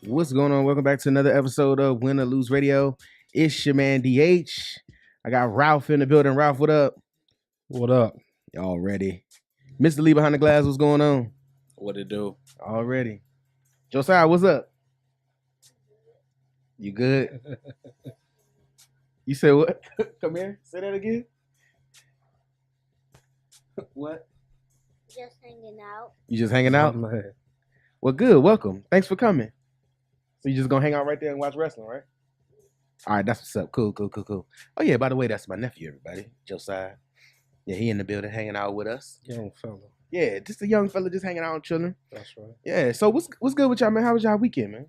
What's going on? Welcome back to another episode of Win or Lose Radio. It's your man DH. I got Ralph in the building. Ralph, what up? What up? Already. Mr. Lee behind the glass, what's going on? What it do? Already. Josiah, what's up? You good? You said what? Come here. Say that again. What? Just hanging out. You just hanging out? Man. Well, good. Welcome. Thanks for coming. So you just gonna hang out right there and watch wrestling, right? All right, that's what's up. Cool. Oh yeah, by the way, that's my nephew, everybody. Josiah. Yeah, he in the building hanging out with us. Young fella. Yeah, just a young fella just hanging out and chilling. That's right. Yeah. So what's good with y'all, man? How was y'all weekend, man?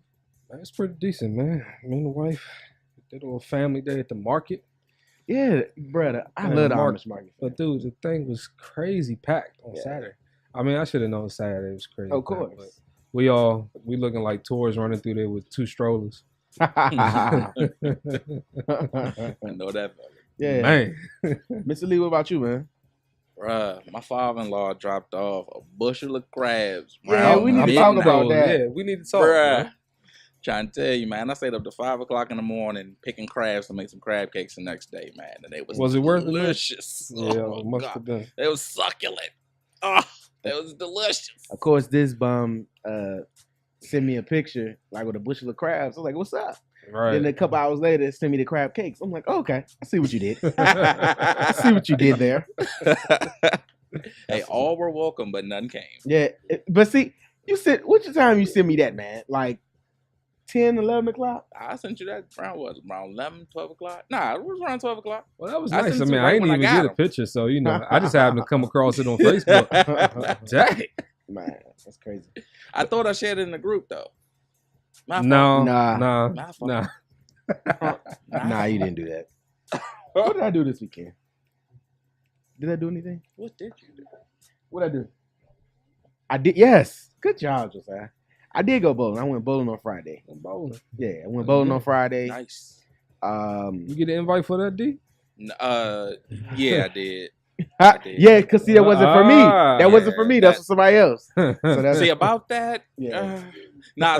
Man, it's pretty decent, man. Me and the wife did a little family day at the market. Yeah, brother. I Man, love the Mark- Amish market. But dude, the thing was crazy packed on Yeah. Saturday. I mean, I should have known Saturday was crazy. Of packed, course. but we looking like tourists running through there with two strollers. I know that, Yeah. Man. Mr. Lee, what about you, man? bruh. My father-in-law dropped off a bushel of crabs. Yeah, around we need to midnight. talk about that. Yeah, we need to talk. Bruh. Man. Trying to tell you, man. I stayed up to 5 o'clock in the morning picking crabs to make some crab cakes the next day, man. And they Was it worth it, man? delicious. Yeah, Oh, it my must God. have been. They was succulent. Oh, that was delicious. Of course, this bum sent me a picture like with a bushel of crabs. I was like, "What's up?" Right. Then a couple hours later, sent me the crab cakes. I'm like, oh, "Okay, I see what you did. I see what you did there." Hey, all were welcome, but none came. Yeah, but see, you said, "What's the time you sent me that, man? Like 10, 11 o'clock?" I sent you that around 11, 12 o'clock. Nah, it was around 12 o'clock. Well, that was I nice. sent I it mean, right I didn't when I even got get a 'em. picture, so I just happened to come across it on Facebook. Dang. Man, that's crazy. I thought I shared it in the group though. My fault. No, Nah. My fault. nah. Nah, you didn't do that. What did I do this weekend? Did I do anything? What did you do? What I do? I did. Yes. Good job, Josiah. I did go bowling. I went bowling on Friday. I'm bowling. Yeah, I went bowling on Friday. Nice. You get an invite for that, D? Yeah, I did. did. Yeah, because see, that wasn't for me. That Ah, wasn't for me. That's for somebody else. So that's- See about that? Yeah.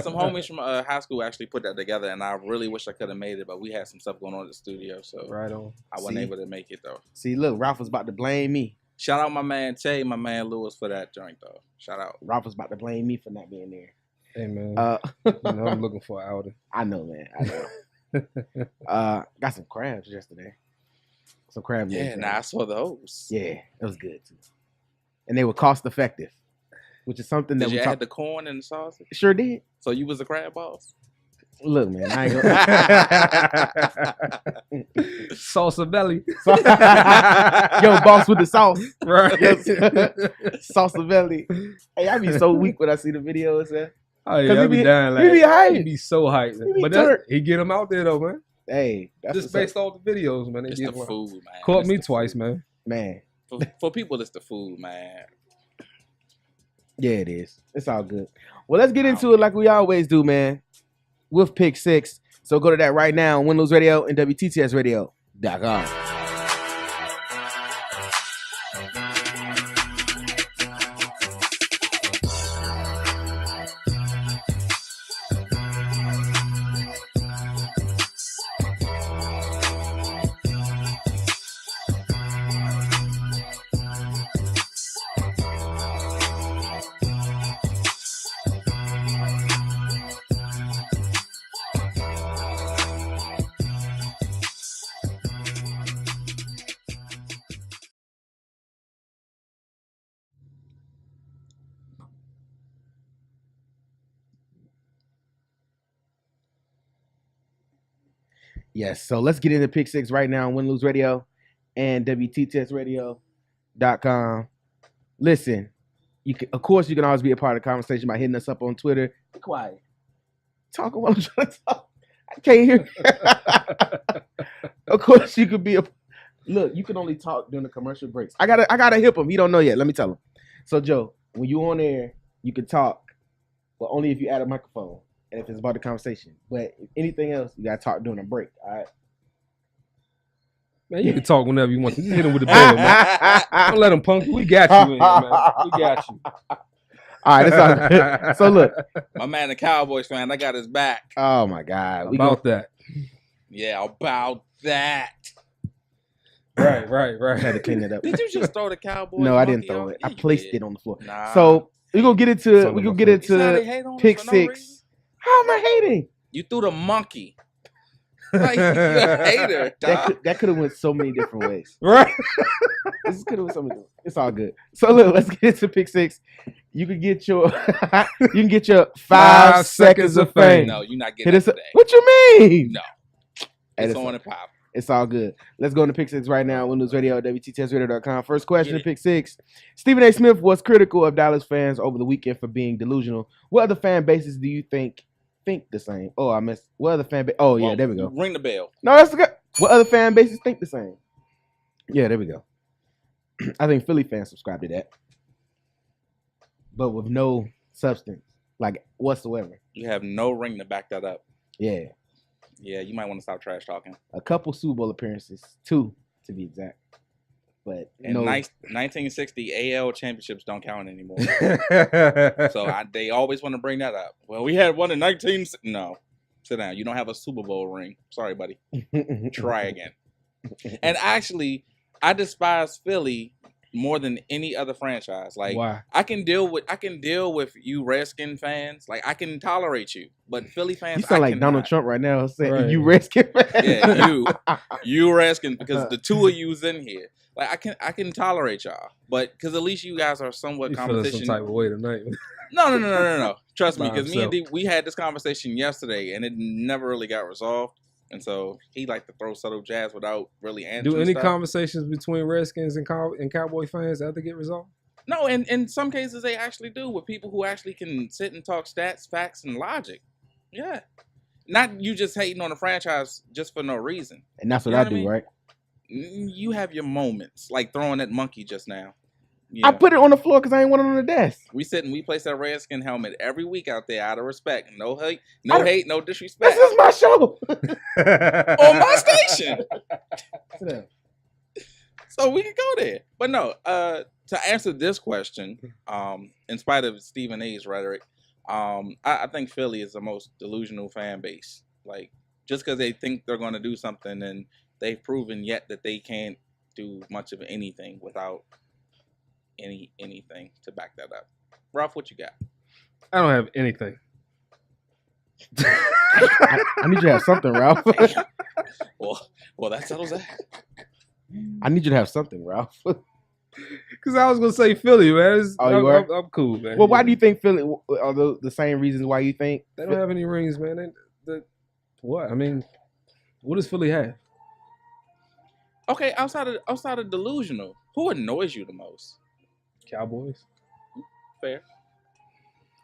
Some homies from high school actually put that together, and I really wish I could have made it, but we had some stuff going on at the studio, so right on. I wasn't See? able to make it though. See, look, Ralph was about to blame me. Shout out my man Tay, my man Lewis for that joint though. Shout out. Ralph was about to blame me for not being there. Hey, man. I'm looking for an outing. I know, man. I know. Got some crabs yesterday. Some crab legs. Yeah, nah, I saw those. Yeah, it was good too. And they were cost effective, which is something that Did we you talk- add the corn and the sausage? sure did. So you was a crab boss? Look, man, I ain't gonna. Salsa belly. Yo, boss with the sauce. Right. Salsa belly. Hey, I be so weak when I see the videos, man. Oh, yeah, 'Cause I he be be- dying. he be hyped. He be so hyped. He be But turned. he get him out there, though, man. Hey, that's Just what's up. based off the videos, man. They It's get the one. food, man. Caught It's me the twice, food. man. Man. For people, it's the food, man. Yeah, it is. It's all good. Well, let's get into it like we always do, man. With Pick 6. So go to that right now on Windows Radio and WTTSradio.com. Yes, so let's get into Pick 6 right now on Win Lose Radio and WTTSradio.com. Listen, of course, you can always be a part of the conversation by hitting us up on Twitter. Be quiet. Talking while I'm trying to talk. I can't hear. Of course, you could be a. Look, you can only talk during the commercial breaks. I gotta hip him. He don't know yet. Let me tell him. So, Joe, when you on air, you can talk, but only if you add a microphone and if it's about the conversation. But anything else, you gotta talk during a break. All right. Man, you can talk whenever you want to. Just hit him with the bell, man. Don't let him punk you. We got you in here, man. We got you. All right, that's all good. So look. My man, the Cowboys fan, I got his back. Oh my God. About that. Yeah, about that. Right. I had to clean it up. Did you just throw the Cowboys? No, I didn't monkey throw off? it. Yeah, I you placed did. it on the floor. Nah. So we're gonna get It's into on we're my gonna get foot. You see how they into hate on us pick for no six. reason? How am I hating? You threw the monkey. Like, you a hater, dog. That could have went so many different ways. Right. This could have went so many. It's all good. So look, let's get into pick six. You can get your 5 seconds of fame. No, you're not Hit getting us that up. today. What you mean? No. Hey, It's it's on all- and pop. It's all good. Let's go into pick six right now. Windows Radio, WTTSradio.com. First question Get to pick six. Stephen A. Smith was critical of Dallas fans over the weekend for being delusional. What other fan bases do you think the same? Oh, I missed. What other fan base? Oh, yeah, Well, there we go. Ring the bell. No, that's good. What other fan bases think the same? Yeah, there we go. I think Philly fans subscribe to that, but with no substance, like whatsoever. You have no ring to back that up. Yeah, Yeah, you might want to stop trash talking. a couple Super Bowl appearances, 2 to be exact. But And no, 1960 AL championships don't count anymore. So they always want to bring that up. Well, we had one in 19. No, sit down. You don't have a Super Bowl ring. Sorry, buddy. Try again. And actually, I despise Philly more than any other franchise. Like, Why? I can deal with you Redskin fans. Like, I can tolerate you, but Philly fans, You sound I like cannot. Donald Trump right now saying Right. you Redskin fan. Yeah, you Redskins, because the two of you's in here. Like, I can tolerate y'all, but because at least you guys are somewhat You feeling competition. some type of way tonight. No. Trust me, By because me and himself. D, we had this conversation yesterday, and it never really got resolved. And so he liked to throw subtle jabs without really answering. Do any stuff. conversations between Redskins and Cowboy fans ever get resolved? No, and in some cases they actually do, with people who actually can sit and talk stats, facts, and logic. Yeah, not you just hating on the franchise just for no reason. And that's what You know I what I do, mean? right? You have your moments, like throwing that monkey just now. I put it on the floor because I ain't want it on the desk. We sit and we place that Redskin helmet every week out there out of respect. No hate, no disrespect. This is my show. On my station. So we can go there. But no, to answer this question, in spite of Stephen A's rhetoric, I think Philly is the most delusional fan base. Like, just because they think they're going to do something, and they've proven yet that they can't do much of anything without anything to back that up. Ralph, what you got? I don't have anything. I need you to have something, Ralph. Well, that settles that. I need you to have something, Ralph. Because I was gonna say Philly, man. Oh, you were? I'm cool, man. Well, why do you think Philly? Are the same reasons why you think They don't have any rings, man. What? I mean, what does Philly have? Okay, outside of delusional, who annoys you the most? Cowboys. Fair.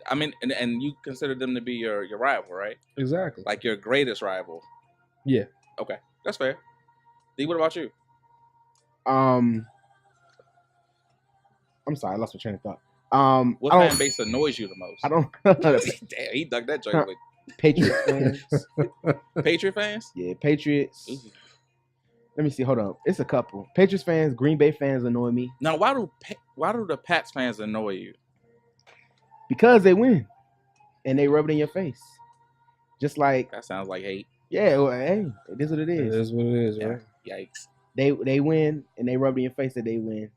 I mean, and you consider them to be your rival, right? Exactly. Like your greatest rival. Yeah. Okay, that's fair. D, what about you? I'm sorry, I lost my train of thought. What I don't- fan base annoys you the most? I don't. Damn, he dug that joint with Patriots fans. Patriot fans. Yeah, Patriots. Ooh. Let me see. Hold on. It's a couple. Patriots fans, Green Bay fans annoy me Now, why do the Pats fans annoy you? because they win and they rub it in your face. Just like, That sounds like hate. yeah, well, hey, it is what it It is. is what it is, Yeah. right? Yikes. They win and they rub it in your face that they win.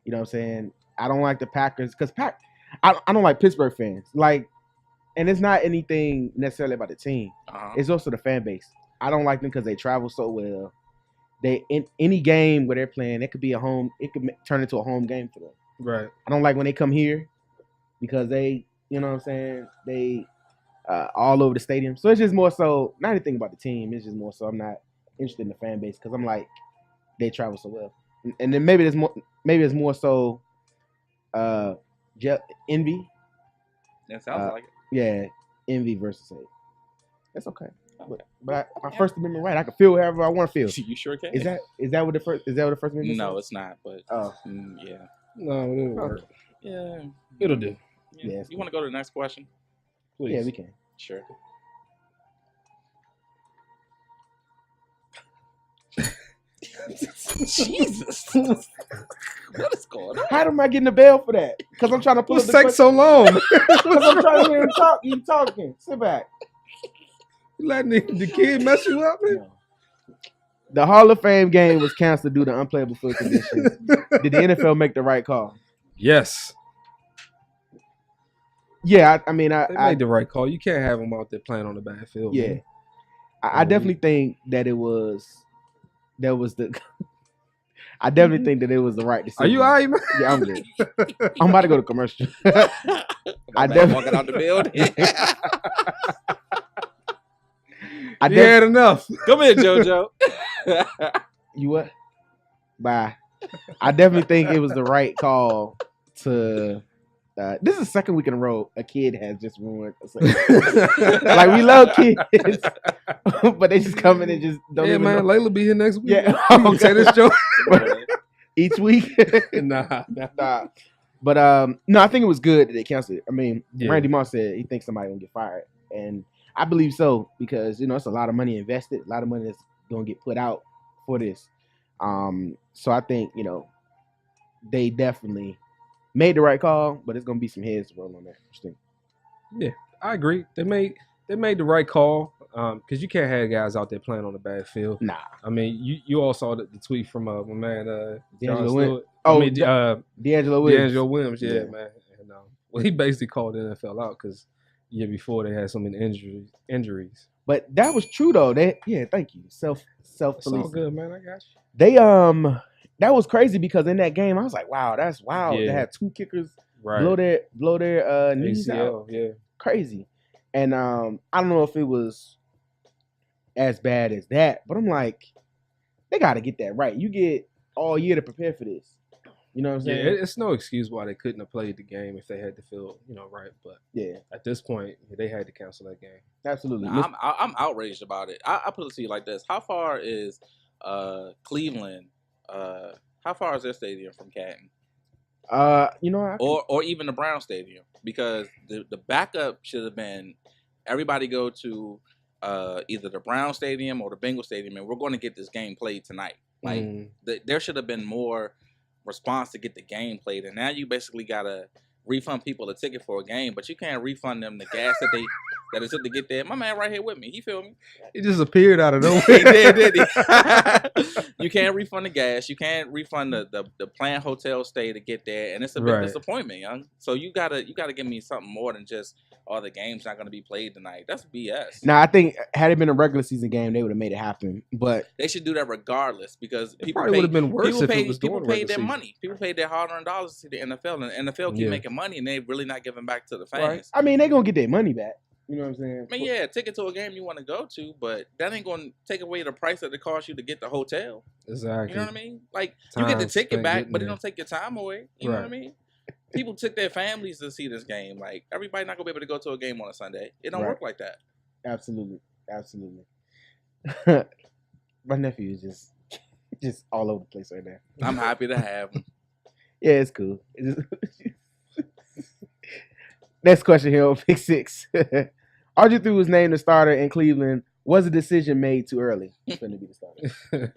You know what I'm saying? I don't like the Packers because I don't like Pittsburgh fans. Like, and it's not anything necessarily about the team. Uh-huh. It's also the fan base. I don't like them because they travel so well. They in any game where they're playing, it could be a home. It could turn into a home game for them. Right. I don't like when they come here because they, you know what I'm saying, they all over the stadium. So it's just more so not anything about the team. It's just more so I'm not interested in the fan base because I'm like they travel so well, and then maybe it's more so envy. That sounds like it. Yeah, envy versus hate. That's okay. But my First Amendment right. I can feel however I want to feel. You sure can. Is that what the First Amendment? No, says? it's not. But Oh, yeah. No, it'll work. Yeah. It'll do. Yeah. Yeah, it's You want to go to the next question? Please. yeah, we can. Sure. Jesus. What is going on? How am I getting a bail for that? Because I'm trying to pull What's up the take so long? Because I'm trying to hear him talk. You talking. Sit back. You letting the kid mess you up, man? No. The Hall of Fame game was canceled due to unplayable field conditions. Did the NFL make the right call? Yes. Yeah, I mean, They made the right call. You can't have them out there playing on the bad field. Yeah, man. I definitely think that it was. That was the. I definitely think that it was the right decision. Are you all right, man? Yeah, I'm good. I'm about to go to commercial. I definitely walking out the building. You had enough. Come here, JoJo. You what? Bye. I definitely think it was the right call to. This is the second week in a row a kid has just ruined. Like we love kids, but they just come in and just don't. Yeah, even man. know. Layla be here next week. Yeah. You say this joke Each week. nah. But no, I think it was good that they canceled it. I mean, Yeah. Randy Moss said he thinks somebody gonna get fired, and I believe so because it's a lot of money invested, a lot of money that's gonna get put out for this. So I think they definitely made the right call, but it's gonna be some heads to roll on that. Yeah, I agree. They made the right call because you can't have guys out there playing on the bad field. Nah, I mean, you all saw the tweet from my man D'Angelo John Williams. Stewart. Oh, D'Angelo D'Angelo Williams. Williams, yeah, Yeah. man. And well, he basically called the NFL out because the year before they had so many injuries. But that was true though. Thank you. Self It's all policing. good, man. I got you. They that was crazy because in that game I was like, wow, that's wild. Yeah. They had two kickers Right. blow their knees ACL, out. yeah. Crazy. And I don't know if it was as bad as that, but I'm like, they got to get that right. You get all year to prepare for this. You know what I'm Yeah, saying? it's no excuse why they couldn't have played the game if they had the field, right. But Yeah, at this point, they had to cancel that game. absolutely. I'm outraged about it. I put it to you like this: how far is Cleveland? How far is their stadium from Canton? Or even the Brown Stadium? Because the backup should have been everybody go to either the Brown Stadium or the Bengal Stadium, and we're going to get this game played tonight. Like there should have been more response to get the game played, and now you basically gotta refund people a ticket for a game, but you can't refund them the gas that it took to get there. My man right here with me, he feel me? He just appeared out of nowhere. He did he? You can't refund the gas, you can't refund the planned hotel stay to get there, and it's a big disappointment, young. So you gotta give me something more than just the game's not gonna be played tonight. That's BS. Now I think had it been a regular season game, they would have made it happen. But they should do that regardless because people would have been worse if it was people during paid their regular money. People paid their hard-earned dollars to the NFL, and the NFL keep making money, and they really not giving back to the fans. Right. I mean, they're gonna get their money back. You know what I'm saying? I mean, yeah, ticket to a game you want to go to, but that ain't gonna take away the price that it costs you to get the hotel. Exactly. You know what I mean? Like you get the ticket back, but it don't take your time away. You know what I mean? People took their families to see this game. Like everybody not gonna be able to go to a game on a Sunday. It don't work like that. Absolutely. My nephew is just all over the place right now. I'm happy to have him. Yeah, it's cool. Next question here on Pick 6. RG3 was named the starter in Cleveland. Was a decision made too early? He's going to be the starter.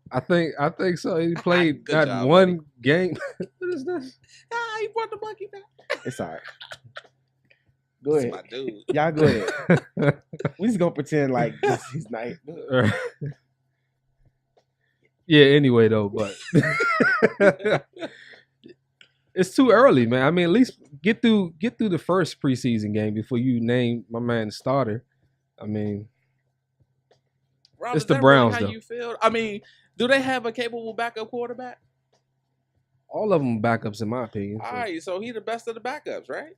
I think so. He played Good not job, one game. What is this? He brought the monkey back. It's all right. Go ahead. My dude. Y'all go ahead. We just going to pretend like this is night. Yeah, anyway, though, but it's too early, man. I mean, at least get through the first preseason game before you name my man the starter. I mean, Rob, it's the Browns, really how though. you feel? I mean, do they have a capable backup quarterback? All of them backups, in my opinion. All right, so he the best of the backups, right?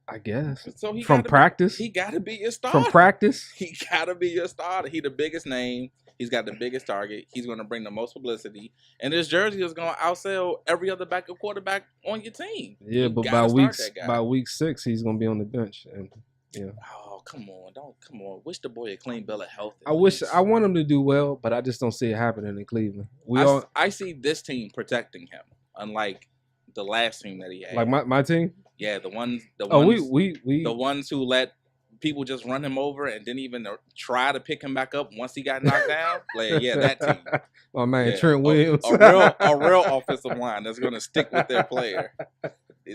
I guess. So he From practice? He got to be your starter. From practice? He got to be your starter. He the biggest name. He's got the biggest target. He's going to bring the most publicity. And this jersey is going to outsell every other backup quarterback on your team. Yeah, but by week 6, he's going to be on the bench. And Oh, come on. Wish the boy a clean bill of health. I want him to do well, but I just don't see it happening in Cleveland. I see this team protecting him, unlike the last team that he had. Like my team? Yeah, the ones we the ones who let people just run him over and didn't even try to pick him back up once he got knocked down. Like, yeah, that team. My man Yeah. Trent Williams. A real offensive line that's going to stick with their player.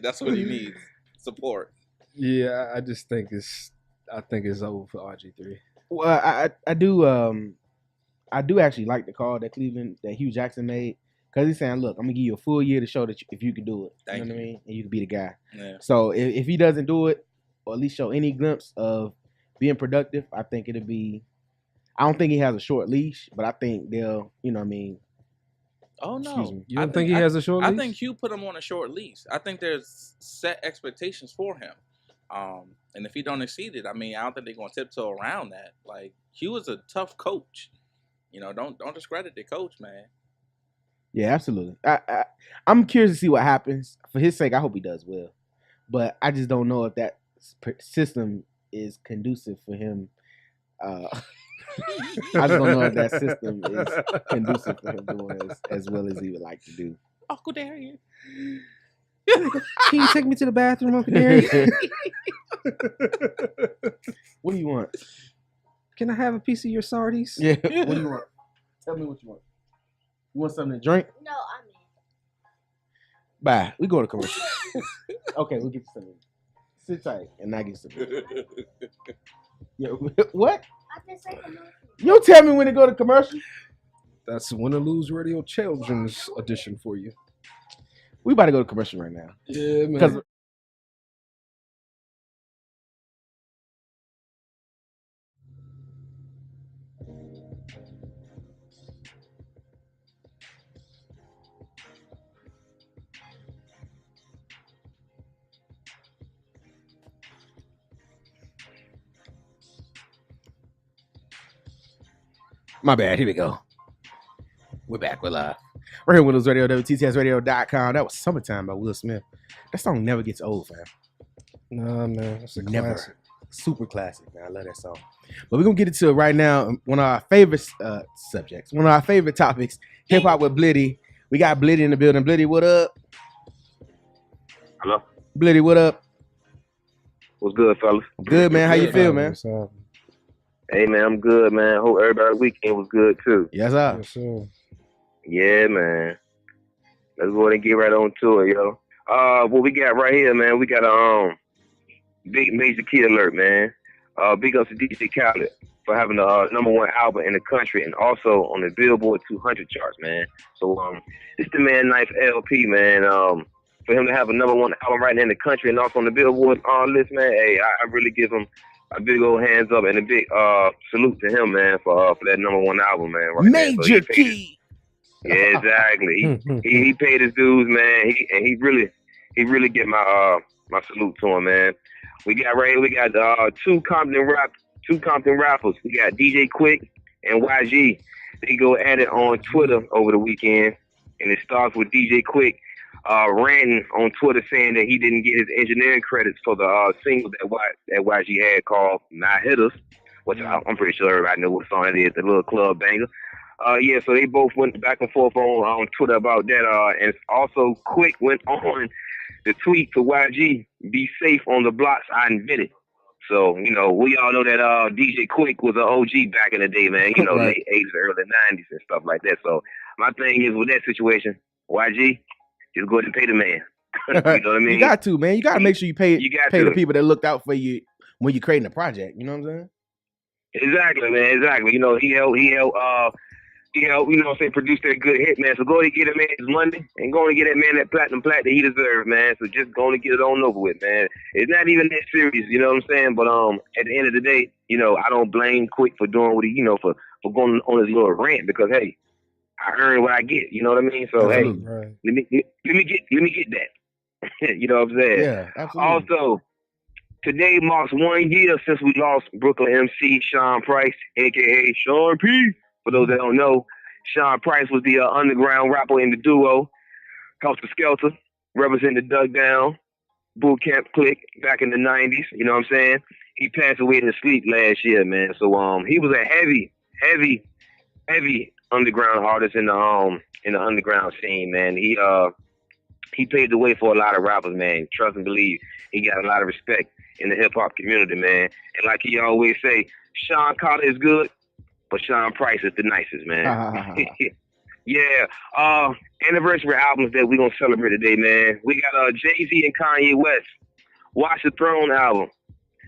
That's what he needs. Support. Yeah, I just think it's over for RG3. Well, I do actually like the call that Hugh Jackson made, because he's saying, look, I'm gonna give you a full year to show that if you can do it. You know what I mean? And you can be the guy. Yeah. So if he doesn't do it, or at least show any glimpse of being productive, I think it'll be. I don't think he has a short leash, but I think they'll, you know what I mean. Oh no! You don't think he has a short leash? I think Hugh put him on a short leash. I think there's set expectations for him, and if he don't exceed it, I mean, I don't think they're gonna tiptoe around that. Like, Hugh is a tough coach. You know, don't discredit the coach, man. Yeah, absolutely. I'm curious to see what happens. For his sake, I hope he does well, but I just don't know if that system is conducive for him. I just don't know if that system is conducive for him doing as well as he would like to do. Uncle Darius. Can you take me to the bathroom, Uncle Darius? What do you want? Can I have a piece of your sardines? Yeah. What do you want? Tell me what you want. You want something to drink? No, I'm in. Bye. We go to commercial. Okay, we'll get you something. Sit tight and I get something. Yeah. What? I just say commercial. You tell me when to go to commercial. That's Win or Lose Radio Children's edition for you. We about to go to commercial right now. Yeah, man. Because my bad. Here we go. We're back. We're live. We're here on Windows Radio, WTTSradio.com. That was Summertime by Will Smith. That song never gets old, fam. Nah, man. It's a Never. classic. Super classic, man. I love that song. But we're going to get into it right now. One of our favorite subjects. One of our favorite topics. Hip-hop with Blitty. We got Blitty in the building. Blitty, what up? Hello? Blitty, what up? What's good, fellas? Good, man. How you feel, man? What's up? Hey, man, I'm good, man. Hope everybody's weekend was good, too. Yes, sir. Yes, sir. Yeah, man. Let's go ahead and get right on to it, yo. What we got right here, man, we got a big major key alert, man. Big ups to DJ Khaled for having the #1 album in the country and also on the Billboard 200 charts, man. So, it's the Man Knife LP, man. For him to have a #1 album right now in the country and also on the Billboard list, man, hey, I really give him a big old hands up and a big salute to him, man, for that #1 album, man. Right Major key. Yeah, exactly. He paid his dues, man. He really get my salute to him, man. We got two Compton rappers. We got DJ Quick and YG. They go at it on Twitter over the weekend, and it starts with DJ Quick ranting on Twitter saying that he didn't get his engineering credits for the single that YG had called "Not Hitters," which I'm pretty sure everybody knows what song it is, the little club banger. Yeah, so they both went back and forth on Twitter about that. And also, Quick went on the tweet to YG, "Be safe on the blocks I invented." So, you know, we all know that DJ Quick was an OG back in the day, man. You know, Right. late 80s, early 90s and stuff like that. So, my thing is with that situation, YG, just go ahead and pay the man. You know what I mean? You got to, man. You got to make sure you pay to. the people that looked out for you when you're creating a project. You know what I'm saying? Exactly, man. Exactly. You know, he helped, you know what I'm saying, produce that good hit, man. So go ahead and get that man his money and go and get that man that platinum plaque that he deserves, man. So just go and get it on over with, man. It's not even that serious, you know what I'm saying? But at the end of the day, you know, I don't blame Quick for doing what he, you know, for going on his little rant because hey, I earn what I get, you know what I mean? So Absolutely. hey, Right. let me get that. You know what I'm saying? Yeah, absolutely. Also, today marks 1 year since we lost Brooklyn MC Sean Price, aka Sean P. For those that don't know, Sean Price was the underground rapper in the duo, Helter Skelter, representing the Dug Down, Boot Camp Clique back in the 90s, you know what I'm saying? He passed away in his sleep last year, man. So he was a heavy underground artist in the underground scene, man. He he paved the way for a lot of rappers, man. Trust and believe. He got a lot of respect in the hip hop community, man. And like he always say, Sean Carter is good, but Sean Price is the nicest, man. Yeah. Anniversary albums that we gonna celebrate today, man. We got Jay-Z and Kanye West. Watch the Throne album.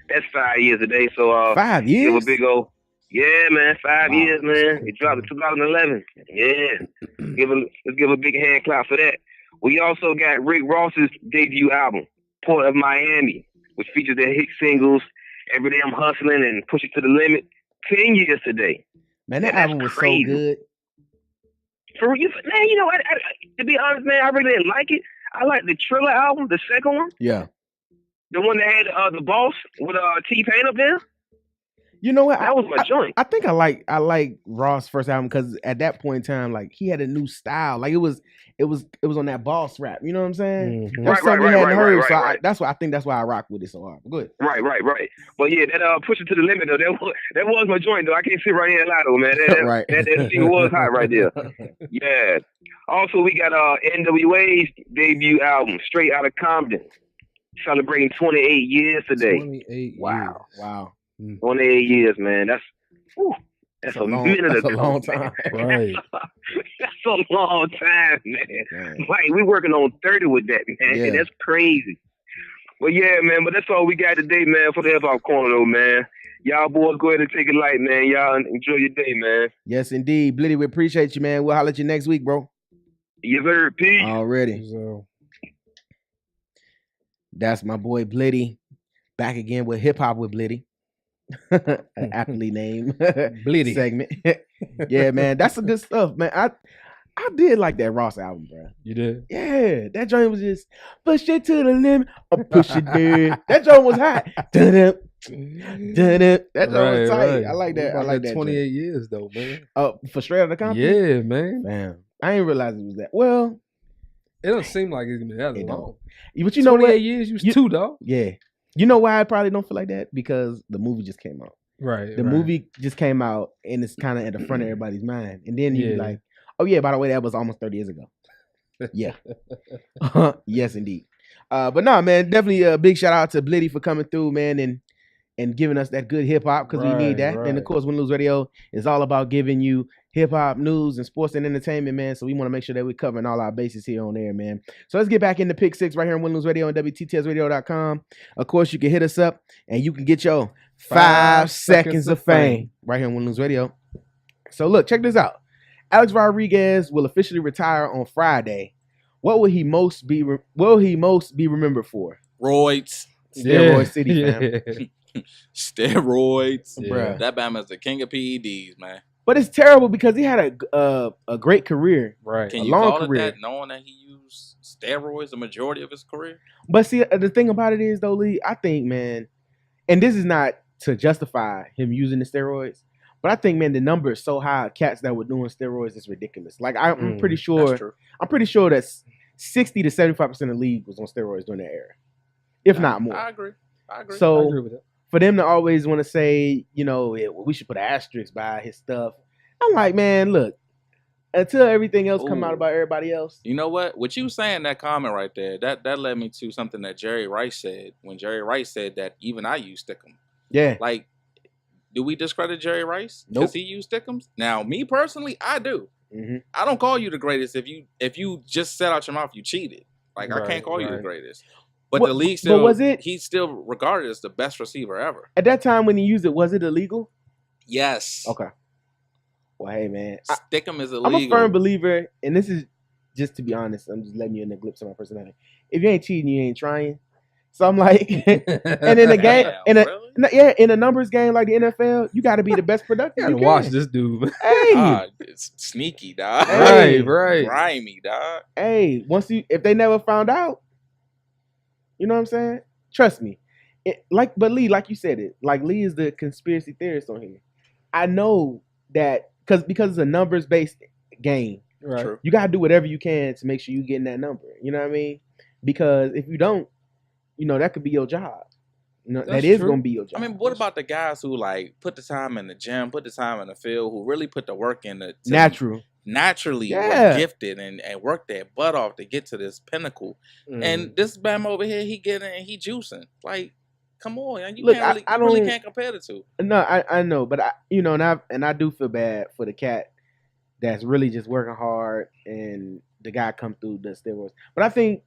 That's 5 years today. So 5 give years? a big old man. 5 Wow. years, man. It dropped in 2011. Yeah. Let's give a big hand clap for that. We also got Rick Ross's debut album, Port of Miami, which features the hit singles Every Day I'm Hustling and Push It to the Limit. 10 years today. Man, that That's album was crazy. so good. For you, man, you know, to be honest, man, I really didn't like it. I like the Triller album, the second one, Yeah. the one that had the Boss with T-Pain up there. You know what? That was my joint. I think I like Ross' first album because at that point in time, like he had a new style. Like it was on that boss rap. You know what I'm saying? Mhm. That's something we hadn't heard. So that's why I rock with it so hard. Good. Right. But yeah, that Push It to the Limit though, that was my joint though. I can't sit right here and lie though, man. Right. That single was hot right there. Yeah. Also, we got NWA's debut album, Straight Outta Compton, celebrating 28 years today. 28 Wow. years. Wow. 28 years, man. That's a minute That's ago. a long time. Right. That's a long time, man. Like we working on 30 with that, man. Yeah. That's crazy. But yeah, man. But that's all we got today, man, for the hip hop corner, though, man. Y'all boys go ahead and take it light, man. Y'all enjoy your day, man. Yes, indeed. Blitty, we appreciate you, man. We'll holler at you next week, bro. Yes, sir. Peace. Already. So, That's my boy Blitty. Back again with Hip Hop with Blitty. An aptly named Blitty segment. Yeah, man. That's some good stuff, man. I did like that Ross album, bro. you did? Yeah, that joint was just push it to the limit or push it there. That joint was hot. Dun-dun, dun-dun. That joint was tight. Right. I like that. I What like about that. 28 years though, man. For Straight Outta Compton. Yeah, man. Man, I didn't realize it was that. Well, It don't seem like it's been that It long. but you know 28 what? years, you was You- 2, dog. Yeah. You know why I probably don't feel like that? Because the movie just came out. Right. The movie just came out and it's kind of at the front of everybody's mind. And then you be Yeah. like, oh yeah, by the way, that was almost 30 years ago. Yeah. Yes, indeed. But no, man, definitely a big shout out to Blitty for coming through, man, and giving us that good hip hop because we need that. Right, And of course, Win Lose Radio is all about giving you hip hop news and sports and entertainment, man. So we want to make sure that we're covering all our bases here on air, man. So let's get back into Pick 6 right here on Win Lose Radio and WTTSradio.com. Of course, you can hit us up and you can get your 5 seconds of fame right here on Win Lose Radio. So look, check this out. Alex Rodriguez will officially retire on Friday. What will he most be remembered for? Roids, Steroid City, fam. steroids. Yeah. Bruh. That Bama's the king of PEDs, man. But it's terrible because he had a great career. Right. Can A you long call career. it that, knowing that he used steroids the majority of his career? But see, the thing about it is, though, Lee, I think, man, and this is not to justify him using the steroids, but I think, man, the number is so high of cats that were doing steroids is ridiculous. Like, I'm pretty That's sure, true. I'm pretty sure that 60 to 75% of the league was on steroids during that era, if not more. I agree. So I agree with that. for them to always want to say, you know, we should put an asterisk by his stuff, I'm like, man, look, until everything else come out Ooh. about everybody else. You know what? What you saying, that comment right there, that led me to something that Jerry Rice said. When Jerry Rice said that even I use Stickum. Yeah. Like, do we discredit Jerry Rice? Nope. Because he used Stickums? Now, me personally, I do. Mm-hmm. I don't call you the greatest if you just said out your mouth you cheated. Like, I Right, can't call you the right. greatest. But What- the league but still, was it- he's still regarded as the best receiver ever. At that time when he used it, was it illegal? Yes. Okay. Well, hey, man, Stickum is I'm illegal. a firm believer, and this is just to be honest. I'm just letting you in the glimpse of my personality. If you ain't cheating, you ain't trying. So I'm like, and in a game, Really? in a numbers game like the NFL, you got to be the best productive. You gotta you can. watch this dude. Hey, It's sneaky, dog. Hey. Right. Grimy, dog. hey, if they never found out, you know what I'm saying? Trust me. But Lee, like you said it, like Lee is the conspiracy theorist on here. I know that because it's a numbers based game. Right. True. You gotta do whatever you can to make sure you getting that number. You know what I mean? Because if you don't, you know, that could be your job. You know, That's that is true. gonna be your job. I mean, what about the guys who like put the time in the gym, put the time in the field, who really put the work in the natural? naturally Yeah. was gifted and worked their butt off to get to this pinnacle. Mm. And this Bama over here, he getting and he juicing. Like, come on, man. You Look, can't really, I you really don't- can't compare the two. No, I know, but I do feel bad for the cat that's really just working hard, and the guy come through the steroids. But I think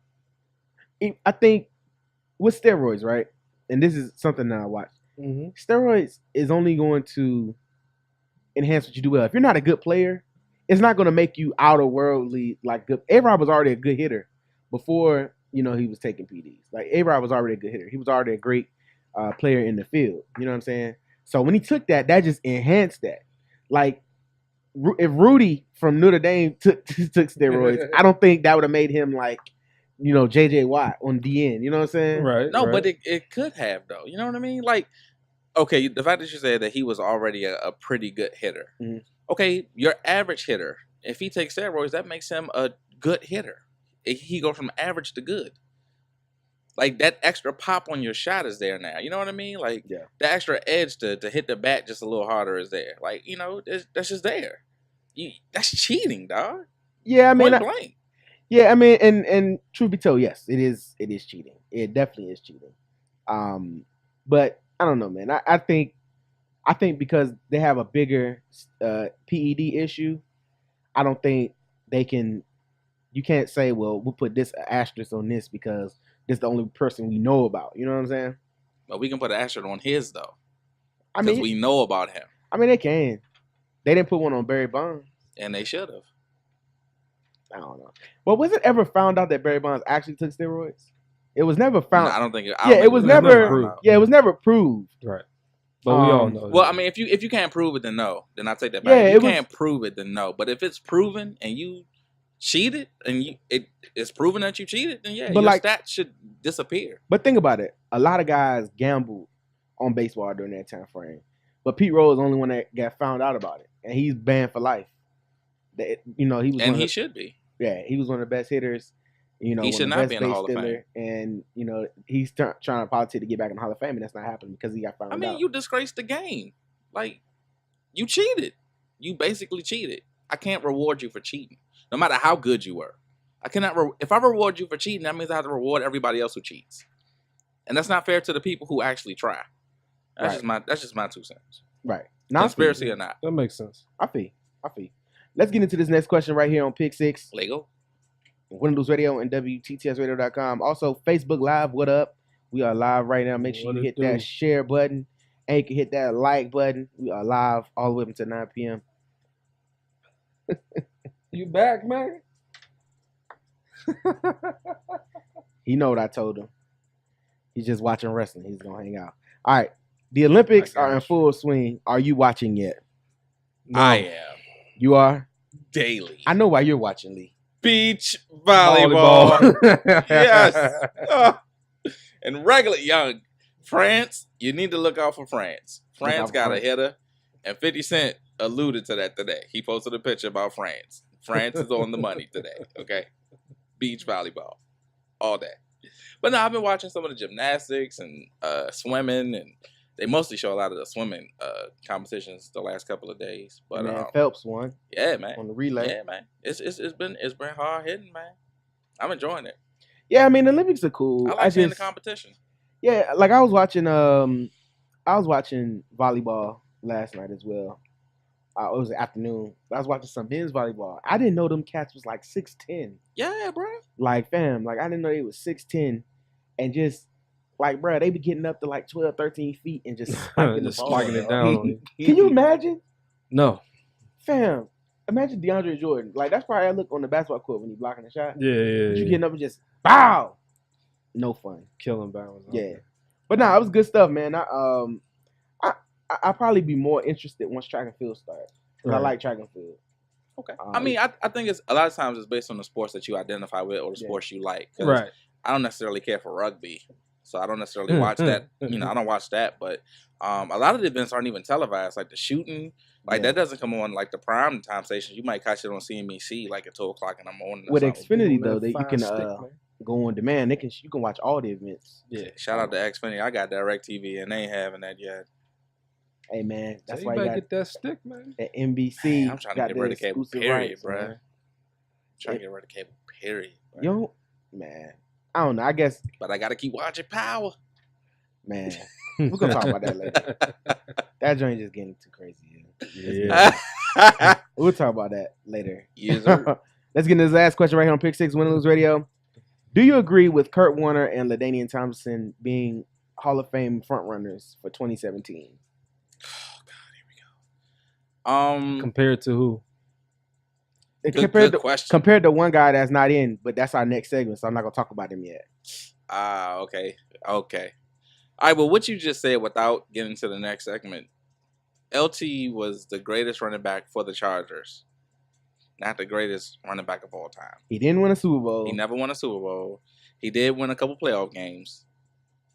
with steroids, right? And this is something that I watch. Mm-hmm. Steroids is only going to enhance what you do well. If you're not a good player, it's not going to make you outer worldly like good. A-Rod was already a good hitter before he was taking PDs. Like A-Rod was already a good hitter. He was already a great player in the field. You know what I'm saying? So when he took that just enhanced that. Like if Rudy from Notre Dame took steroids, I don't think that would have made him like J.J. Watt on DN. You know what I'm saying? Right. No, right. but it could have though. You know what I mean? Like, okay, the fact that you said that he was already a pretty good hitter. Mhm. Okay, your average hitter, if he takes steroids, that makes him a good hitter. He goes from average to good. Like that extra pop on your shot is there now. You know what I mean? Like Yeah. the extra edge to hit the bat just a little harder is there. Like that's just there. That's cheating, dog. Yeah, I mean, Point blank. yeah, I mean, and truth be told, yes, it is cheating. It definitely is cheating. But I don't know, man. I think because they have a bigger PED issue, I don't think they can. You can't say, well, we'll put this asterisk on this because this is the only person we know about. You know what I'm saying? But we can put an asterisk on his though, I because mean, we know about him, I mean, they can. They didn't put one on Barry Bonds. and they should have. I don't know. But was it ever found out that Barry Bonds actually took steroids? It was never found. No, I don't think. It was never proved. Yeah, it was never proved. Right. But we all know. Well, I mean, if you can't prove it, then no. Then I take that back. Yeah, if it you was- can't prove it, then no. But if it's proven and you cheated and it's proven that you cheated, then yeah, But your like- stats should disappear. But think about it. A lot of guys gambled on baseball during that time frame. But Pete Rose is the only one that got found out about it, and he's banned for life. He was And one he of the, should be. yeah, he was one of the best hitters. He one should of the not best be in the base Hall of stealer, and he's trying to politic to get back in the Hall of Fame, and that's not happening because he got found I mean, out. you disgraced the game. Like, you cheated. You basically cheated. I can't reward you for cheating, no matter how good you were. I cannot. If I reward you for cheating, that means I have to reward everybody else who cheats, and that's not fair to the people who actually try. That's just my 2 cents. Right. Now, Conspiracy or not, that makes sense. I feel. Let's get into this next question right here on Pick 6. Lego. Win Lose Radio and WTTSradio.com. Also, Facebook Live, what up? We are live right now. Make sure What you it hit do? that share button and you can hit that like button. We are live all the way up until 9 p.m. You back, man? He know what I told him. He's just watching wrestling. He's going to hang out. All right. The Olympics I got are in you. full swing. Are you watching yet? I am You are? daily. I know why you're watching, Lee. Beach volleyball. Yes. Oh. And regular young France, you need to look out for France. Look out France for got France. a hitter, and 50 Cent alluded to that today. He posted a picture about France. France is on the money today. Okay, beach volleyball, all day. But no, I've been watching some of the gymnastics and swimming, and they mostly show a lot of the swimming competitions the last couple of days. But Man, Phelps won yeah, man, on the relay. yeah, man, it's been hard hitting, man. I'm enjoying it. Yeah, I mean, the Olympics are cool. I like seeing the competition. Yeah, like I was watching volleyball last night as well. It was the afternoon. I was watching some men's volleyball. I didn't know them cats was like 6'10". Yeah, bro. Like, fam, like I didn't know they was 6'10", and just like, bro, they be getting up to like 12, 13 feet and just spiking Just the ball. spiking it down on you. Can you imagine, No. fam? Imagine DeAndre Jordan. Like that's probably how I look on the basketball court when he's blocking the shot. Yeah. You getting up and just bow. No fun. Killing balance. Yeah, but nah, it was good stuff, man. I'll probably be more interested once track and field starts. I Right. like track and field. Okay. I mean, I think it's a lot of times it's based on the sports that you identify with or the Yeah. sports you like. 'Cause Right. I don't necessarily care for rugby, so I don't necessarily watch that. You know, I don't watch that. But a lot of the events aren't even televised. Like the shooting, like Yeah. that doesn't come on like the prime time stations. You might catch it on CNBC like at 12:00 in the morning. Or With something. Xfinity That though, you fire can stick, man. go on demand. You can watch all the events. Yeah. Shout out to Xfinity. I got DirecTV and they ain't having that yet. Hey man, So that's you why you better got get that stick, man. that NBC. Man, I'm trying to got get the rid of cable, exclusive period, rights, bruh. man. Trying to get rid of cable, period. Bruh. You don't, man. I don't know. I guess, But I gotta keep watching Power. man. We're gonna talk about that later. That joint just getting too crazy. Yeah. We'll talk about that later. Yes, sir. Let's get into this last question right here on Pick Six Win and Lose Radio. Do you agree with Kurt Warner and LaDainian Thompson being Hall of Fame frontrunners for 2017? Oh God, here we go. Compared to who? Good question. Compared to one guy that's not in, but that's our next segment, so I'm not gonna talk about him yet. Okay. All right, but what you just said without getting to the next segment, LT was the greatest running back for the Chargers, not the greatest running back of all time. He didn't win a Super Bowl. He never won a Super Bowl. He did win a couple playoff games,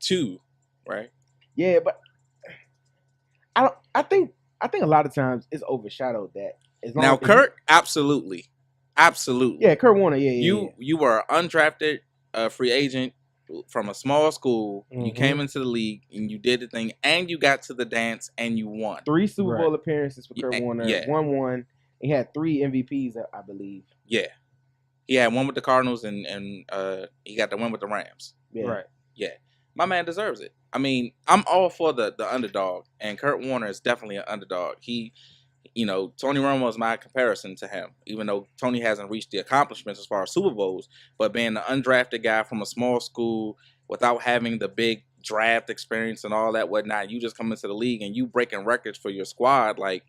2, right? Yeah, but I think a lot of times it's overshadowed that. Now, Kurt, absolutely. Yeah, Kurt Warner. Yeah. You were an undrafted free agent from a small school. Mhm. You came into the league and you did the thing, and you got to the dance and you won. 3 Super Bowl appearances for Kurt Warner. Yeah. Won. He had 3 MVPs, I believe. Yeah, he had one with the Cardinals and he got the one with the Rams. Yeah. Right. Yeah, my man deserves it. I mean, I'm all for the underdog, and Kurt Warner is definitely an underdog. He, Tony Romo is my comparison to him, even though Tony hasn't reached the accomplishments as far as Super Bowls, but being an undrafted guy from a small school without having the big draft experience and all that whatnot, you just come into the league and you breaking records for your squad. Like,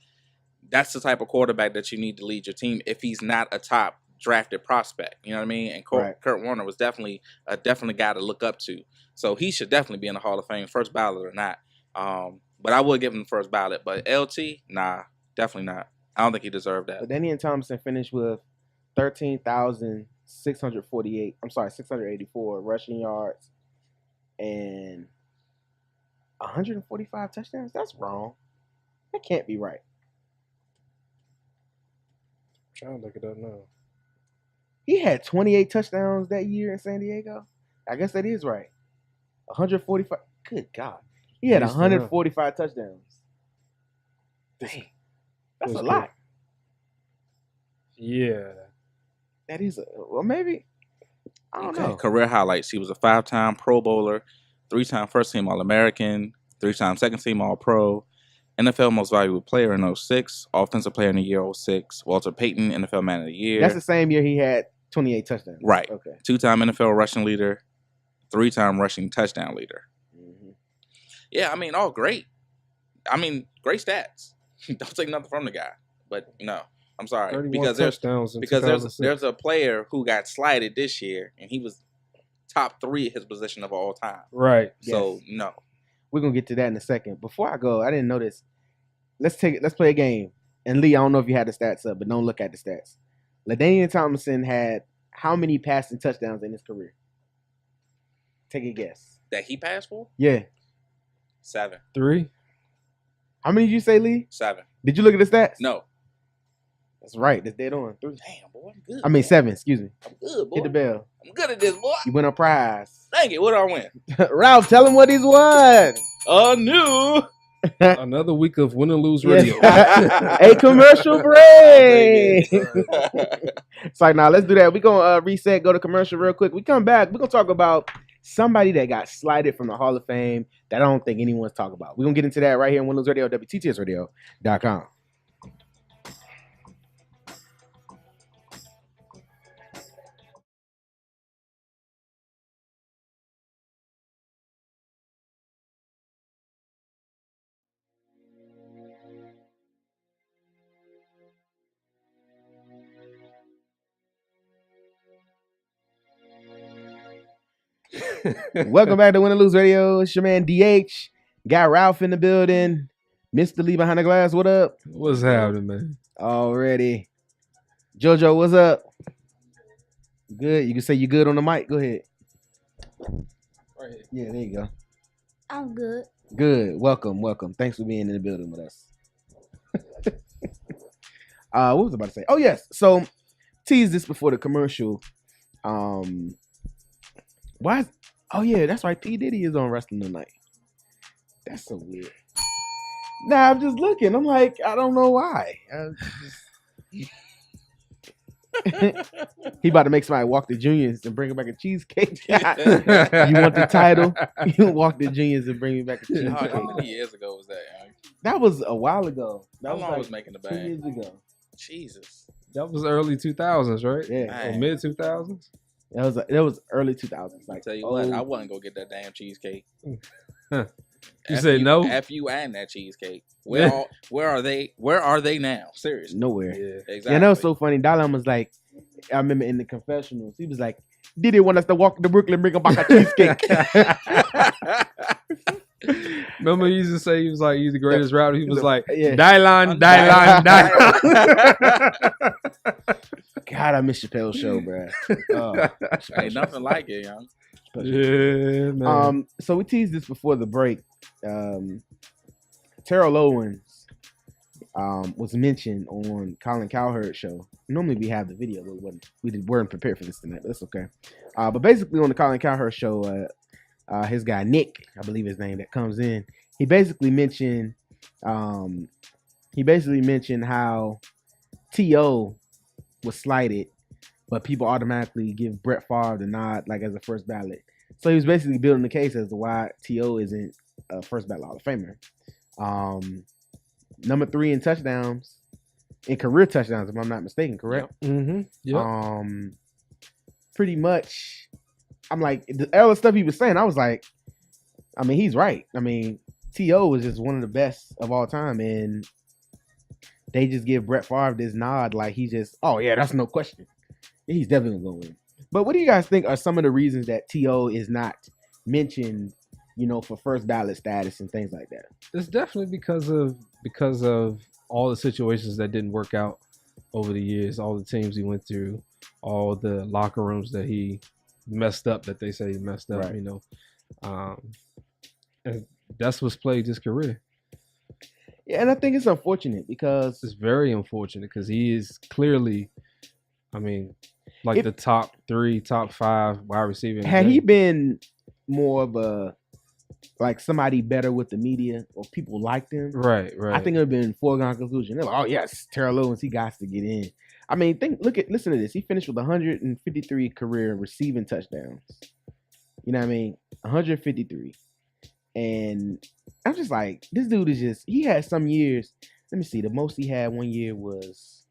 that's the type of quarterback that you need to lead your team if he's not a top drafted prospect. You know what I mean? And Kurt Warner was definitely a guy to look up to. So he should definitely be in the Hall of Fame, first ballot or not. But I would give him the first ballot. But LT, nah, definitely not. I don't think he deserved that. LaDainian Thompson finished with 684 rushing yards and 145 touchdowns. That's wrong. That can't be right. I'm trying to look it up now. He had 28 touchdowns that year in San Diego. I guess that is right. 145. Good God. He had 145 touchdowns. Dang. That's a lot. Yeah. That is maybe. I don't know. Career highlights. He was a 5-time Pro Bowler, 3-time first team All-American, 3-time second team All-Pro, NFL Most Valuable Player in 06, Offensive Player in the Year 06, Walter Payton, NFL Man of the Year. That's the same year he had 28 touchdowns. Right. Okay. 2-time NFL rushing leader, 3-time rushing touchdown leader. Mm-hmm. Yeah, I mean, all great. I mean, great stats. Don't take nothing from the guy. But no, I'm sorry. Because there's a player who got slighted this year, and he was top 3 at his position of all time. Right. So, no. We're going to get to that in a second. Before I go, I didn't know this. Let's play a game. And Lee, I don't know if you had the stats up, but don't look at the stats. LaDainian Thompson had how many passing touchdowns in his career? Take a guess. That he passed for? Yeah. 7. 3. How many did you say, Lee? 7. Did you look at the stats? No. That's right. That's dead on. 3. Damn, boy, I'm good. I mean, 7. Excuse me. I'm good, boy. Hit the bell. I'm good at this, boy. You win a prize. Dang it, what did I win? Ralph, tell him what he's won. New. Another week of Win or Lose Radio. A commercial break. It's like, nah, let's do that. We're going to reset, go to commercial real quick. We come back. We're going to talk about somebody that got slighted from the Hall of Fame that I don't think anyone's talking about. We're going to get into that right here on Win or Lose Radio, WTTSradio.com. Welcome back to Win or Lose Radio. It's your man DH. Got Ralph in the building. Mr. Lee behind the glass. What up? What's happening, man? Already. JoJo, what's up? Good. You can say you're good on the mic. Go ahead. Right here. Yeah, there you go. I'm good. Good. Welcome. Thanks for being in the building with us. What was I about to say? Oh, yes. So, tease this before the commercial. Why? Oh, yeah, that's right. P. Diddy is on Wrestling Tonight. That's so weird. Nah, I'm just looking. I'm like, I don't know why. He about to make somebody walk the juniors and bring him back a cheesecake. You want the title? You walk the juniors and bring me back a cheesecake. How many years ago was that? Young? That was a while ago. That How was long like was making the 2 band? years ago. Jesus. That was early 2000s, right? Yeah, Or mid 2000s. that was early 2000s. Like, I tell you what, I wasn't gonna get that damn cheesecake. You say no? F you and that cheesecake. Where are they? Where are they now? Seriously. nowhere. Yeah. Exactly. Yeah, that was so funny. Dalam was like, I remember in the confessionals, he was like, "Did they want us to walk to Brooklyn, bring him back a cheesecake?" Remember he used to say he was the greatest rapper. He was like, Yeah. Dylan. God, I miss Chappelle's show, bro. Oh, Ain't nothing like it, young. Yeah, man. So we teased this before the break. Terrell Owens was mentioned on Colin Cowherd's show. Normally we have the video, but we weren't prepared for this tonight. But that's okay. But basically on the Colin Cowherd show, his guy Nick, I believe his name, that comes in, he basically mentioned how T.O. was slighted, but people automatically give Brett Favre the nod, like as a first ballot. So he was basically building the case as to why T.O. isn't a first ballot Hall of Famer. Number 3 in touchdowns, in career touchdowns, if I'm not mistaken, correct? Mm-hmm. Yep. Pretty much, I'm like, the earlier stuff he was saying, I was like, I mean, he's right. I mean, T.O. was just one of the best of all time, and they just give Brett Favre this nod like he just, oh yeah, that's no question. He's definitely going to win. But what do you guys think are some of the reasons that T.O. is not mentioned, for first ballot status and things like that? It's definitely because of all the situations that didn't work out over the years, all the teams he went through, all the locker rooms that he messed up, that they say he messed up, right. And that's what's plagued his career. Yeah, and I think it's unfortunate because it's very unfortunate because he is clearly, the top 3, top 5 wide receiver. Had he been more of a somebody better with the media or people liked him, right. I think it would have been foregone conclusion. They're like, oh yes, Terrell Owens, he got to get in. I mean, listen to this. He finished with 153 career receiving touchdowns. You know what I mean? 153. And I'm just like, this dude is he had some years. Let me see. The most he had one year was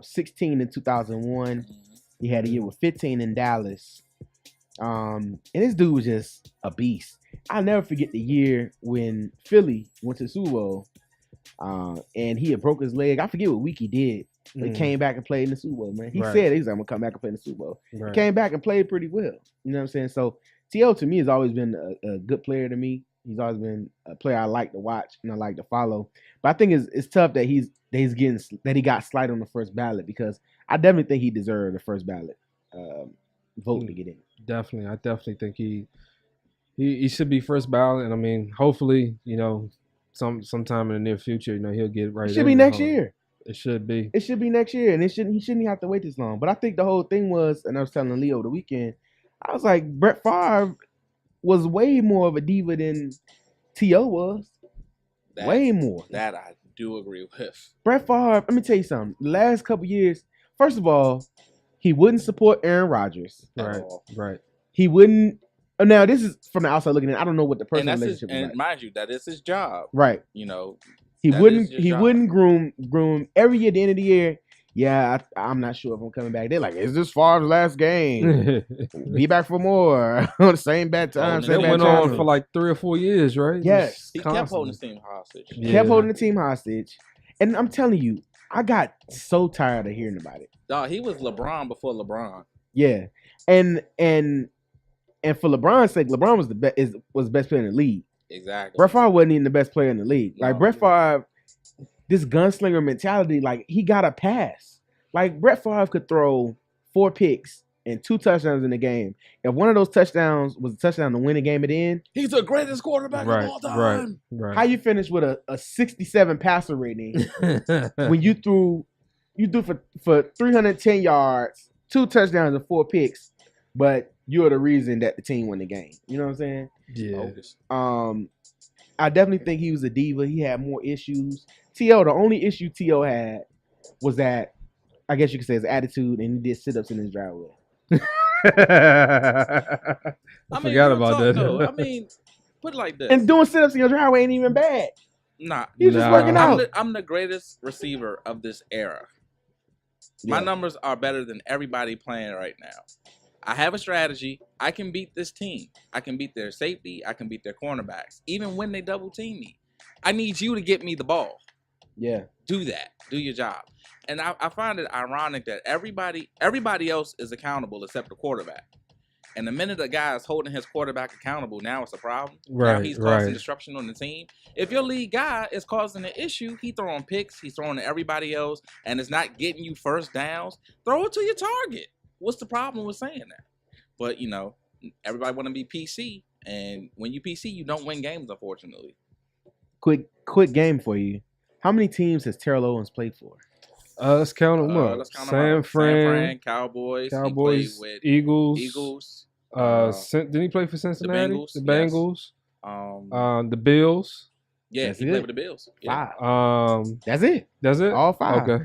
16 in 2001. He had a year with 15 in Dallas. And this dude was just a beast. I'll never forget the year when Philly went to the Super Bowl, and he had broke his leg. I forget what week he did. But he came back and played in the Super Bowl, man. He said, I'm going to come back and play in the Super Bowl. Right. He came back and played pretty well. You know what I'm saying? So T.O. to me has always been a good player to me. He's always been a player I like to watch and I like to follow. But I think it's tough that he got slighted on the first ballot, because I definitely think he deserved the first ballot vote to get in. Definitely. I definitely think he should be first ballot. And I mean, hopefully, sometime in the near future, he'll get it right. It should be next year. It should be. It should be next year, and he shouldn't have to wait this long. But I think the whole thing was, and I was telling Leo the weekend, I was like, Brett Favre was way more of a diva than T.O. was. Way more. That I do agree with. Brett Favre, let me tell you something. The last couple years, first of all, he wouldn't support Aaron Rodgers. Right. He wouldn't. Now, this is from the outside looking in. I don't know what the personal relationship is like. And mind you, that is his job. Right. He wouldn't groom every year at the end of the year. Yeah, I'm not sure if I'm coming back. They're like, is this Favre's last game? Be back for more. On the same bad time. It went on for like 3 or 4 years, right? Yes. He kept holding the team hostage. Kept holding the team hostage. And I'm telling you, I got so tired of hearing about it. No, he was LeBron before LeBron. Yeah. And for LeBron's sake, LeBron was the best player in the league. Exactly. Brett Favre wasn't even the best player in the league. Like, Brett Favre, this gunslinger mentality, like, he got a pass. Like, Brett Favre could throw 4 picks and 2 touchdowns in the game. If one of those touchdowns was a touchdown to win the game at the end, he's the greatest quarterback of all time. Right. How you finish with a 67 passer rating when you threw for 310 yards, 2 touchdowns and 4 picks, but you're the reason that the team won the game. You know what I'm saying? Yeah. I definitely think he was a diva. He had more issues. T.O., the only issue T.O. had was that, I guess you could say, his attitude, and he did sit-ups in his driveway. I forgot about that. Though. I mean, put it like this. And doing sit-ups in your driveway ain't even bad. Nah. He was just working out. I'm the greatest receiver of this era. Yeah. My numbers are better than everybody playing right now. I have a strategy. I can beat this team. I can beat their safety. I can beat their cornerbacks. Even when they double team me. I need you to get me the ball. Yeah. Do that. Do your job. And I find it ironic that everybody else is accountable except the quarterback. And the minute a guy is holding his quarterback accountable, now it's a problem. Right, now he's causing disruption on the team. If your lead guy is causing an issue, he's throwing picks, he's throwing to everybody else, and it's not getting you first downs, throw it to your target. What's the problem with saying that? But, everybody want to be PC, and when you PC, you don't win games, unfortunately. Quick game for you. How many teams has Terrell Owens played for? Let's count them up. San Fran, Cowboys, with Eagles. Didn't he play for Cincinnati? The Bengals. The Bills. Yeah, he played with the Bills. Yeah. 5. That's it. All 5. Okay.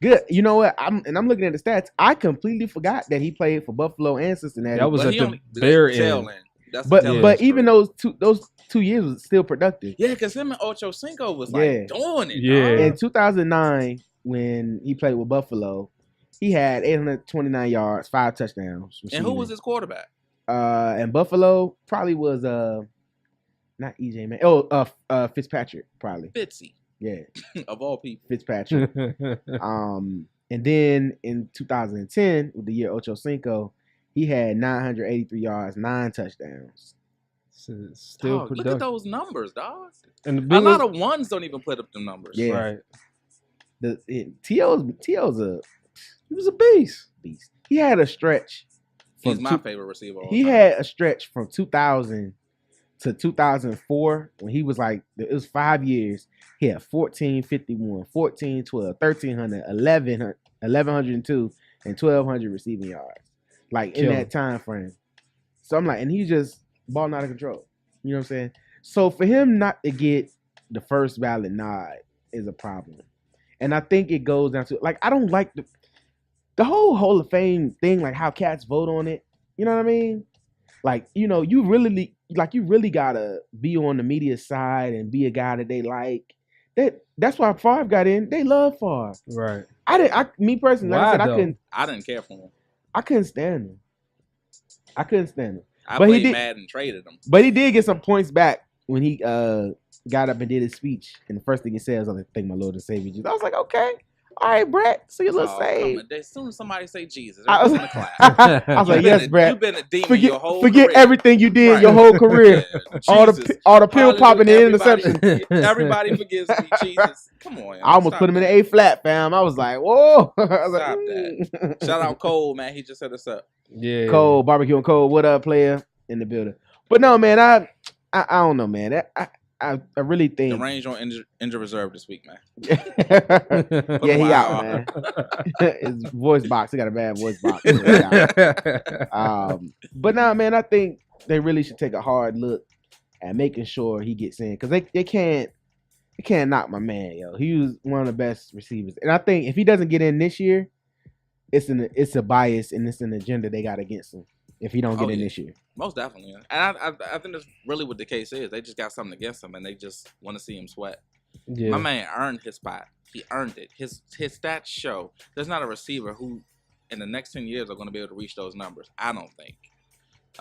Good. You know what? I'm looking at the stats. I completely forgot that he played for Buffalo and Cincinnati. That was at the very end. But even those 2 years was still productive. Yeah, because him and Ocho Cinco was doing it. Yeah. In 2009, when he played with Buffalo, he had 829 yards, 5 touchdowns. And who was his quarterback? And Buffalo probably was not EJ Man. Oh, Fitzpatrick probably. Fitzy. Yeah. Of all people. Fitzpatrick. And then in 2010, with the year Ocho Cinco, he had 983 yards, 9 touchdowns. Still productive. Look at those numbers, dog. And a lot of ones don't even put up the numbers. Yeah. Right. T.O.'s he was a beast. He had a stretch. He's my favorite receiver. He had a stretch from 2000 to 2004 when he was it was 5 years. He had 1451, 1412, 1300, 1102, and 1200 receiving yards. In that time frame. So I'm and he's just balling out of control. You know what I'm saying? So for him not to get the first ballot nod is a problem. And I think it goes down to I don't like the whole Hall of Fame thing, how cats vote on it. You know what I mean? You really gotta be on the media side and be a guy that they like. That's why Favre got in. They love Favre. Right. Me personally, I didn't care for him. I couldn't stand him. I played mad and traded him. But he did get some points back when he got up and did his speech. And the first thing he said was, "I thank my Lord and Savior Jesus." I was like, okay. All right, Brett. So you're a little saved. As soon as somebody say Jesus, I was, in the class. I was like, yes, Brett. You've been a demon your whole forget career. everything you did your whole career. All the pill popping and interception. Everybody forgives me, Jesus. Come on. I almost put him in the A flat, fam. I was like, whoa. I was Stop that. Shout out Cole, man. He just set us up. Yeah. Cole, barbecue and Cole. What up, player? In the building. But no, man, I don't know, man. I really think the range on injury reserve this week, man. Yeah, he out, man. His voice box, he got a bad voice box. But now, man, I think they really should take a hard look at making sure he gets in because they can't knock my man, yo. He was one of the best receivers, and I think if he doesn't get in this year, it's a bias and it's an agenda they got against him. If he don't get in this year. Most definitely. And I think that's really what the case is. They just got something against him, and they just want to see him sweat. Yeah. My man earned his spot. He earned it. His stats show there's not a receiver who in the next 10 years are going to be able to reach those numbers. I don't think.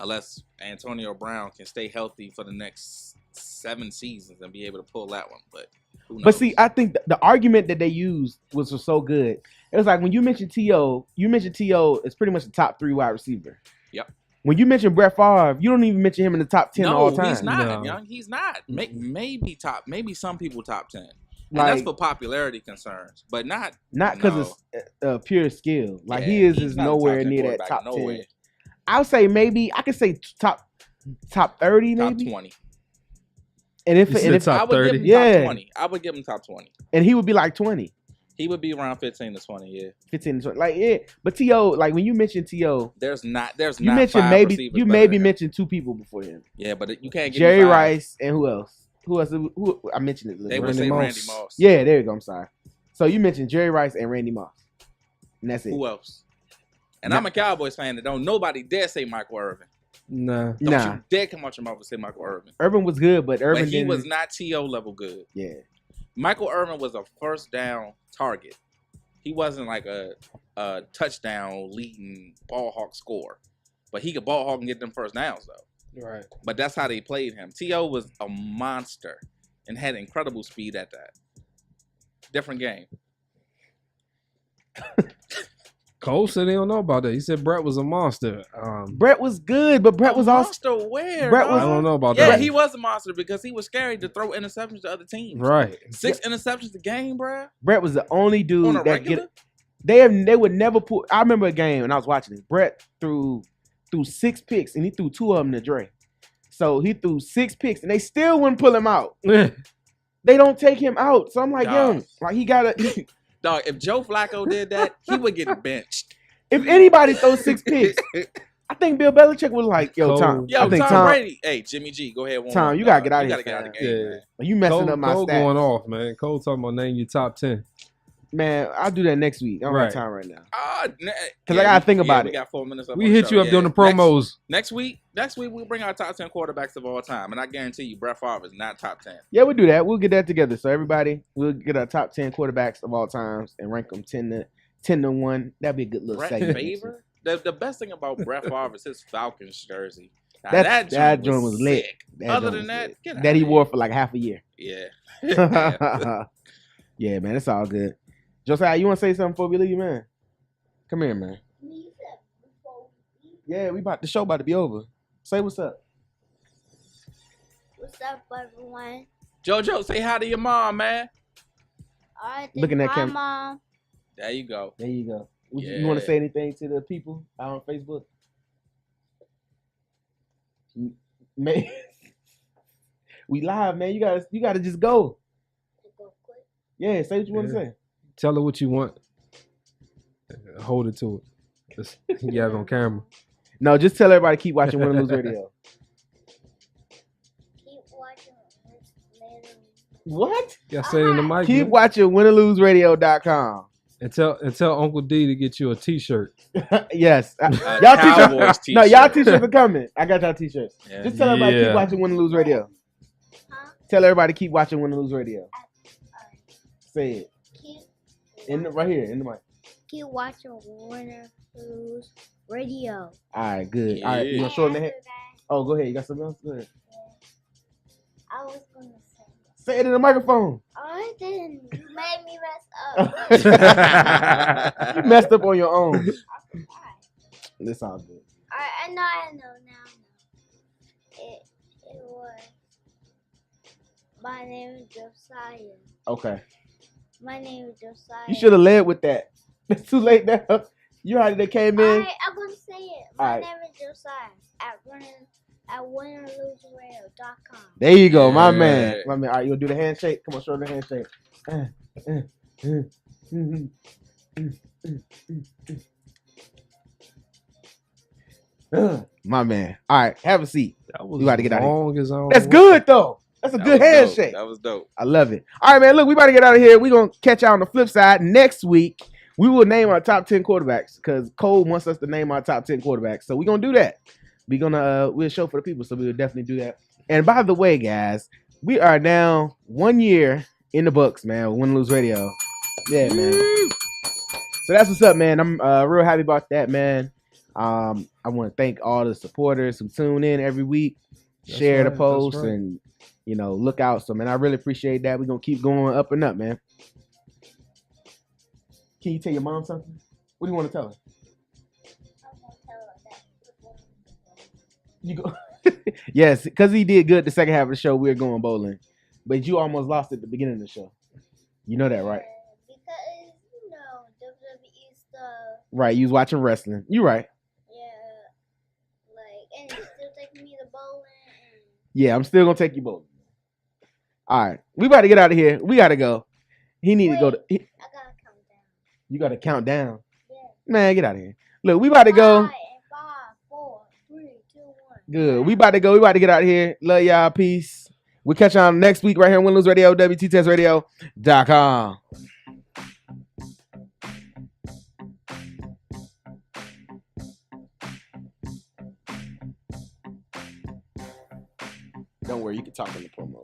Unless Antonio Brown can stay healthy for the next 7 seasons and be able to pull that one. But who knows? But see, I think the argument that they used was so good. It was like when you mentioned T.O., is pretty much the top 3 wide receiver. Yep. When you mention Brett Favre, you don't even mention him in the top 10 all time. No, he's not, young. He's not. Maybe some people top 10. And that's for popularity concerns, but not because it's pure skill. He is nowhere near that top 10. Way. I would say maybe I could say top 30, maybe top 20. And if I would give him top 20, I would give him top 20. And he would be 20. He would be around 15 to 20, yeah. 15 to 20, But T.O., when you mention T.O., you mentioned maybe 2 people before him. Yeah, but you can't give Jerry me 5. Rice and who else? Who else? Who I mentioned it? They would Randy say Moss. Randy Moss. Yeah, there you go. I'm sorry. So you mentioned Jerry Rice and Randy Moss, and that's it. Who else? And Nah. I'm a Cowboys fan, and don't nobody dare say Michael Irvin. Nah. Don't Nah, you dare come out your mouth and say Michael Irvin. Urban was good, but Urban But he didn't. was not T.O. level good. Yeah, Michael Irvin was a first down target. He wasn't like a touchdown leading ball hawk scorer. But he could ball hawk and get them first downs, though. Right. But that's how they played him. T.O. was a monster and had incredible speed at that. Different game. Cole said he don't know about that. He said Brett was a monster. Brett was good, but Brett was also monster where? Brett was- I don't know about Yeah, that. he was a monster because he was scary to throw interceptions to other teams. Right. 6 interceptions a game, bruh. Brett was the only dude On a that regular? They would never put. I remember a game and I was watching it. Brett threw 6 picks and he threw 2 of them to Dre. So he threw 6 picks and they still wouldn't pull him out. They don't take him out. So I'm like, Dog. yo, like he gotta. Dog, if Joe Flacco did that, he would get benched. If anybody throws 6 picks, I think Bill Belichick was like, yo, Cole. Tom. Yo, I think Tom Brady. Hey, Jimmy G, go ahead. Tom, you gotta get out of here, You gotta get out of the fam. game, Yeah. man. You messing Cole, up my Cole stats. going off, man. Cole talking about name your top 10. Man, I'll do that next week. I don't Right. have time right now. Because I gotta think about we it. got 4 minutes. We hit you up during the promos. Next week, we'll bring our top 10 quarterbacks of all time, and I guarantee you, Brett Favre is not top 10. Yeah, we'll do that. We'll get that together. So everybody, we'll get our top 10 quarterbacks of all times and rank them 10 to 1. That'd be a good little Brett segment. Favre. The best thing about Brett Favre is his Falcons jersey. Now, That joint was lit. sick. That Other joint than was that, lit. get out That he of wore for like half a year. here. Yeah. Yeah, man, it's all good. Josiah, you want to say something before we leave, man? Come here, man. Yeah, the show about to be over. Say what's up. What's up, everyone? JoJo, say hi to your mom, man. All right, Looking at hi, camera. Mom. There you go. There you go. You Yeah. want to say anything to the people out on Facebook? Man, we live, man. You gotta just go. Go quick. Yeah, say what you want to Yeah. say. Tell her what you want. Hold it to it. Just, you have it on camera. No, just tell everybody keep watching Win or Lose Radio. Keep watching this later. What? You gotta say it in the mic. Keep man. watching winnerloseradio.com. And tell Uncle D to get you a t-shirt. Yes. Y'all Cowboys t-shirts. No, y'all t-shirts are coming. I got y'all t-shirts. Yeah. Just tell everybody Yeah. keep watching Win or Lose Radio. Huh? Tell everybody keep watching Win or Lose Radio. All right. Say it. Right here in the mic. Keep watching Winner Lose Radio. All right, good. All right, you Yeah. want to shorten the head? After that, Oh, go ahead. You got something else? Go ahead. I was gonna say. Say it in the microphone. I didn't. You made me mess up. You messed up on your own. Alright. This sounds good. I know now. It was. My name is Josiah. Okay. My name is Josiah. You should have led with that. It's too late now. You already came in. Alright, I'm gonna say it. My Alright. name is Josiah at winnerloseradio.com. There you go, my Yeah. man. My man. All right, you'll do the handshake. Come on, show the handshake. My man. All right, have a seat. That was You gotta get out of here. long as I don't That's know. good though. That's a good handshake. That was dope. I love it. All right, man. Look, we about to get out of here. We're gonna catch y'all on the flip side. Next week, we will name our top 10 quarterbacks because Cole wants us to name our top 10 quarterbacks. So we're gonna do that. We'll show for the people, so we'll definitely do that. And by the way, guys, we are now 1 year in the books, man. Win Lose Radio. Yeah, man. So that's what's up, man. I'm real happy about that, man. I want to thank all the supporters who tune in every week, That's share the right, that's posts, right. and look out. So, man, I really appreciate that. We're gonna keep going up and up, man. Can you tell your mom something? What do you want to tell her? I'm gonna tell her that. You go. Yes, because he did good the second half of the show. We were going bowling, but you almost lost at the beginning of the show. You know that, right? Because WWE stuff. Right. You was watching wrestling. You right. Yeah, and it's still taking me to bowling. And Yeah, I'm still gonna take you bowling. All right, we about to get out of here. We gotta go. He need to go to. I gotta count down. You gotta count down. Yeah. Man, get out of here. Look, we about to go. 5, 4, 3, 2, 1. Good. We about to go. We about to get out of here. Love y'all. Peace. We'll catch y'all next week right here on Win Lose Radio, WTTestRadio.com. Don't worry, you can talk in the promo.